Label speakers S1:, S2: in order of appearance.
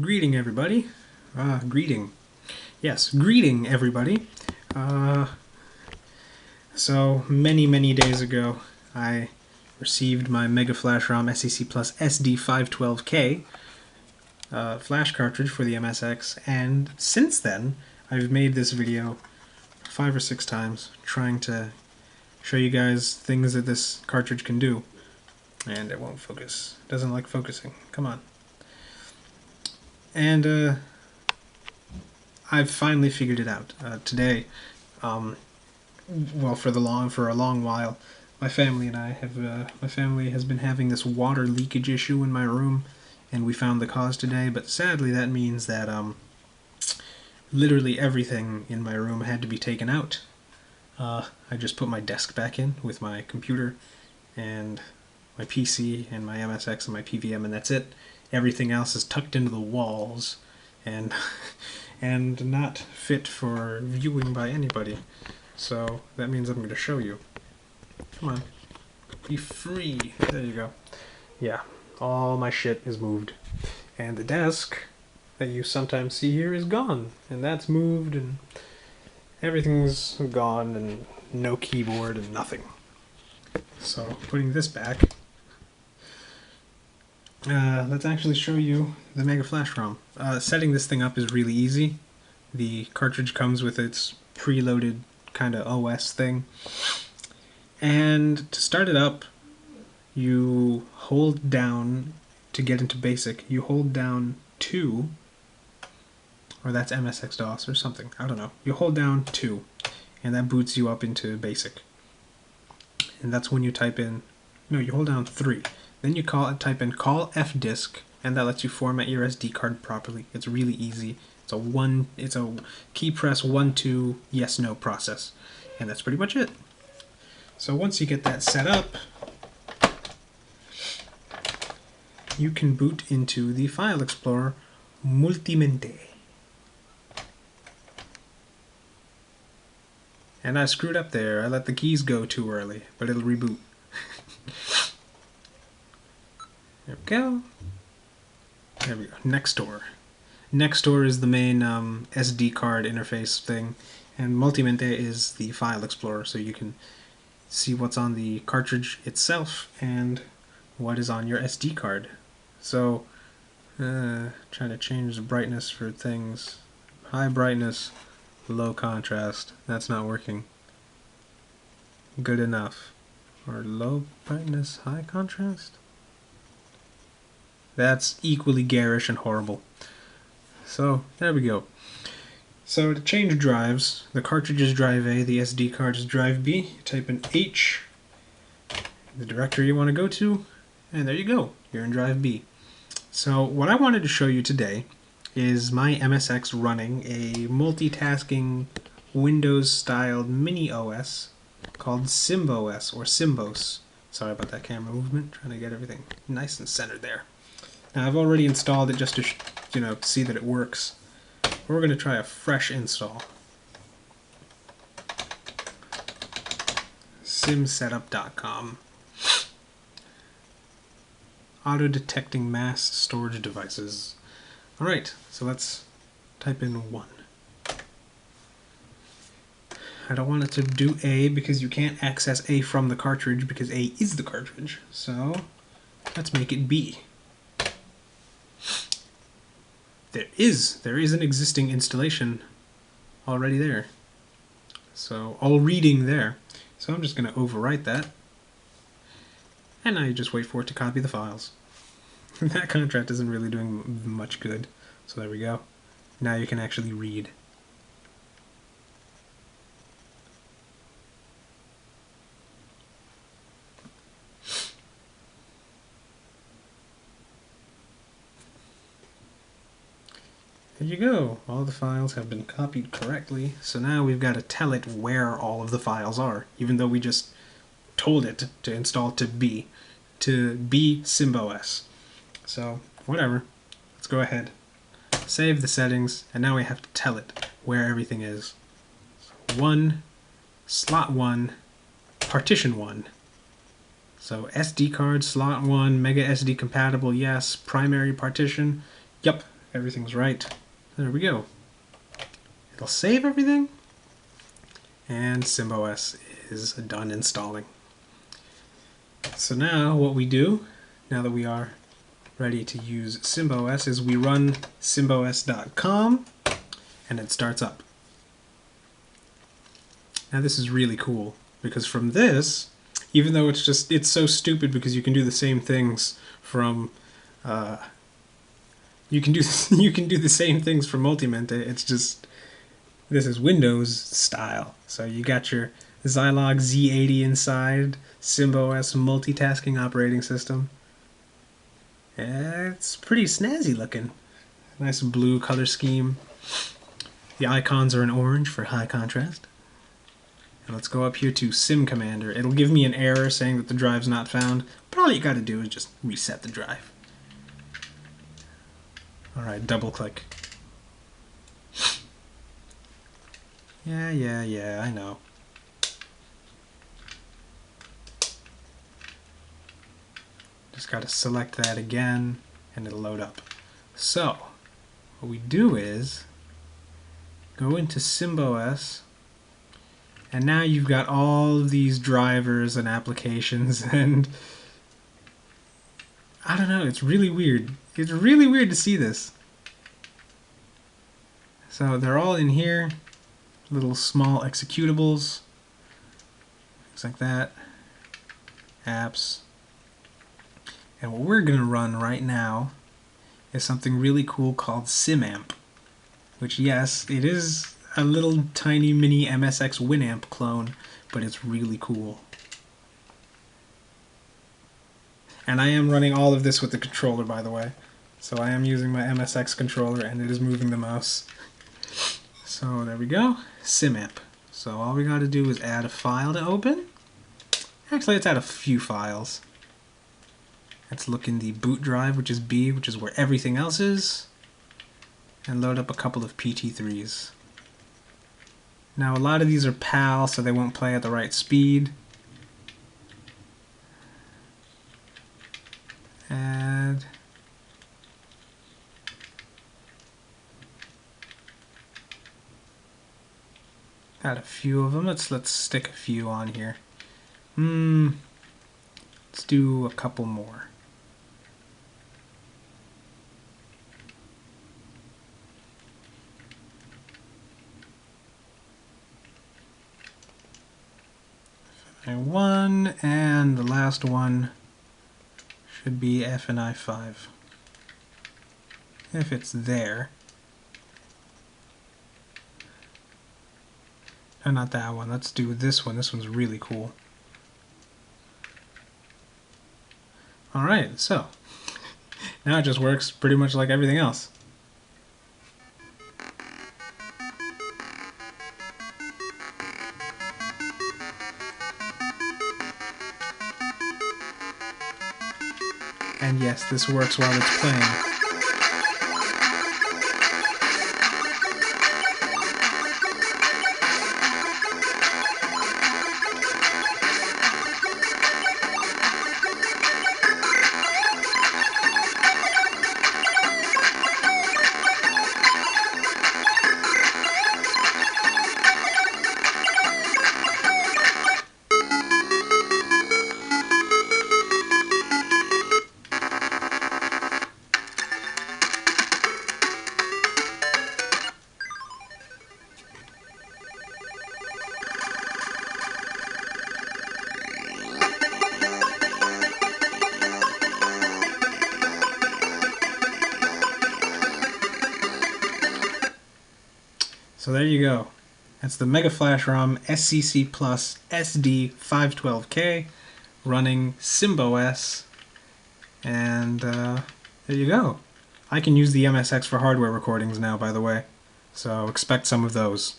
S1: Greeting everybody. Greeting. Yes, greeting everybody. So many days ago, I received my MegaFlashROM SCC Plus SD 512K flash cartridge for the MSX, and since then, I've made this video 5 or 6 times trying to show you guys things that this cartridge can do. And it won't focus. It doesn't like focusing. Come on. And I've finally figured it out today. Well, for a long while, my family and I have my family has been having this water leakage issue in my room, and we found the cause today. But sadly, that means that literally everything in my room had to be taken out. I just put my desk back in with my computer and my PC and my MSX and my PVM, and that's it. Everything else is tucked into the walls and and not fit for viewing by anybody. So that means I'm going to show you. Come on. Be free. There you go. Yeah, all my shit is moved. And the desk that you sometimes see here is gone. And that's moved, and everything's gone, and no keyboard and nothing. So putting this back, let's actually show you the MegaFlashROM. Setting this thing up is really easy. The cartridge comes with its preloaded kind of OS thing. And to start it up, you hold down, to get into BASIC, you hold down 2, or that's MSX-DOS or something, I don't know. You hold down 2, and that boots you up into BASIC. And that's when you type in, no, you hold down 3. Then you type in call fdisk, and that lets you format your SD card properly. It's really easy. It's a key press 1-2 yes no process, and that's pretty much it. So once you get that set up, you can boot into the File Explorer Multimente. And I screwed up there. I let the keys go too early, but it'll reboot. There we go. There we go. Next door. Next door is the main SD card interface thing, and Multimente is the File Explorer, so you can see what's on the cartridge itself and what is on your SD card. So, trying to change the brightness for things. High brightness, low contrast. That's not working. Good enough. Or low brightness, high contrast? That's equally garish and horrible. So, there we go. So to change drives, the cartridge is drive A, the SD card is drive B. You type in H, the directory you want to go to, and there you go. You're in drive B. So what I wanted to show you today is my MSX running a multitasking Windows-styled mini OS called SymbOS, or SymbOS. Sorry about that camera movement, trying to get everything nice and centered there. Now I've already installed it just to see that it works. We're going to try a fresh install. Simsetup.com. Auto-detecting mass storage devices. Alright, so let's type in 1. I don't want it to do A because you can't access A from the cartridge because A is the cartridge. So let's make it B. There is an existing installation already there. So, all reading there. So I'm just going to overwrite that. And now you just wait for it to copy the files. That contract isn't really doing much good. So there we go. Now you can actually read. There you go. All the files have been copied correctly. So now we've got to tell it where all of the files are, even though we just told it to install to B SymbOS. So whatever. Let's go ahead. Save the settings, and now we have to tell it where everything is. So 1, slot 1, partition 1. So SD card, slot 1, Mega SD compatible, yes. Primary partition, yep. everything's right. There we go. It'll save everything, and SymbOS is done installing. So now what we do, now that we are ready to use SymbOS, is we run symbos.com and it starts up. Now this is really cool, because from this, even though it's so stupid because you can do the same things from you can do the same things from Multimenta, it's just this is Windows style. So you got your Zilog Z80 inside, SymbOS multitasking operating system. It's pretty snazzy looking. Nice blue color scheme. The icons are in orange for high contrast. And let's go up here to Sim Commander. It'll give me an error saying that the drive's not found, but all you gotta do is just reset the drive. Alright, double click. Yeah, I know. Just gotta select that again, and it'll load up. So, what we do is go into SymbOS, and now you've got all of these drivers and applications, and I don't know, it's really weird. It's really weird to see this. So they're all in here, little small executables, things like that, apps. And what we're going to run right now is something really cool called SymAmp, which, yes, it is a little tiny mini MSX Winamp clone, but it's really cool. And I am running all of this with the controller, by the way. So I am using my MSX controller, and it is moving the mouse. So there we go, SymAmp. So all we got to do is add a file to open. Actually, let's add a few files. Let's look in the boot drive, which is B, which is where everything else is, and load up a couple of PT3s. Now a lot of these are PAL, so they won't play at the right speed. Add. Got a few of them. Let's stick a few on here. Let's do a couple more. FNI1, and the last one should be FNI5. If it's there. No, not that one. Let's do this one. This one's really cool. Alright, so now it just works pretty much like everything else. And yes, this works while it's playing. So there you go. That's the MegaFlashROM SCC Plus SD 512K running SymbOS. And there you go. I can use the MSX for hardware recordings now, by the way. So expect some of those.